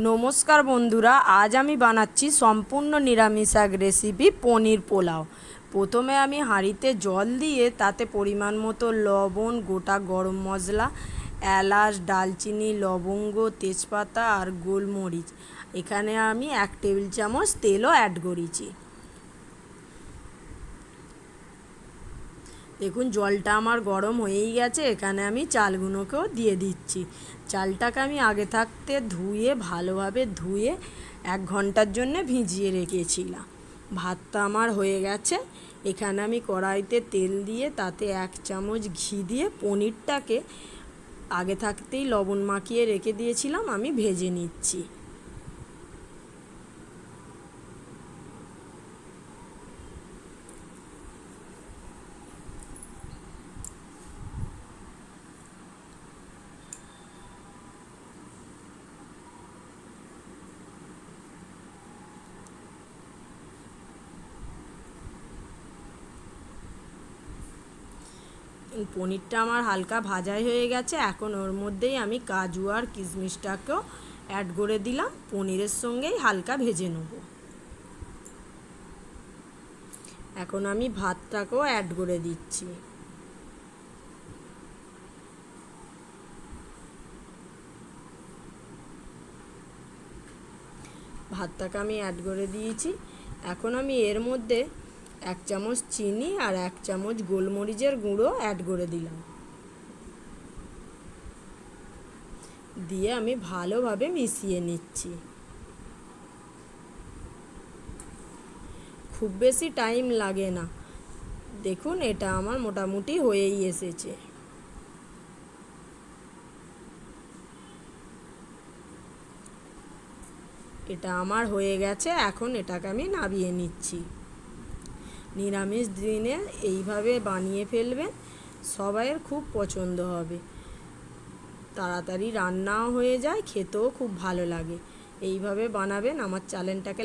নমস্কার বন্ধুরা, আজ আমি বানাচ্ছি সম্পূর্ণ নিরামিষ এক রেসিপি পনির পোলাও। প্রথমে আমি হাঁড়িতে জল দিয়ে তাতে পরিমাণ মতো লবণ, গোটা গরম মশলা, এলাচ, দারচিনি, লবঙ্গ, তেজপাতা আর গোলমরিচ, এখানে আমি 1 টেবিল চামচ তেলও অ্যাড করেছি। দেখুন জলটা আমার গরম হয়েই গেছে। এখানে আমি চালগুলোকেও দিয়ে দিচ্ছি। চালটাকে আমি আগে থাকতে ভালোভাবে ধুয়ে 1 ঘন্টার জন্য ভিজিয়ে রেখেছিলাম। ভাতটা আমার হয়ে গেছে। এখানে আমি কড়াইতে তেল দিয়ে তাতে 1 চামচ ঘি দিয়ে পনিরটাকে আগে থাকতেই লবণ মাখিয়ে রেখে দিয়েছিলাম, আমি ভেজে নিচ্ছি। পনিরটা আমার হালকা ভাজাই হয়ে গেছে। এখন ওর মধ্যেই আমি কাজু আর কিশমিশটাকেও অ্যাড করে দিলাম। পনিরের সঙ্গেই হালকা ভেজে নেব। এখন আমি ভাতটাকেও অ্যাড করে দিচ্ছি। ভাতটাকে আমি অ্যাড করে দিয়েছি। এখন আমি এর মধ্যে 1 চামচ চিনি আর 1 চামচ গোলমরিচের গুঁড়ো অ্যাড করে দিলাম। দিয়ে আমি ভালোভাবে মিশিয়ে নিচ্ছি। খুব বেশি টাইম লাগে না। দেখুন এটা আমার মোটামুটি হয়েই এসেছে। এটা আমার হয়ে গেছে। এখন এটাকে আমি নামিয়ে নিচ্ছি। নিরামিষ দিনে এইভাবে বানিয়ে ফেলবেন, সবাইয়ের খুব পছন্দ হবে। তাড়াতাড়ি রান্নাও হয়ে যায়, খেতেও খুব ভালো লাগে। এইভাবে বানাবেন। আমার চ্যানেলটাকে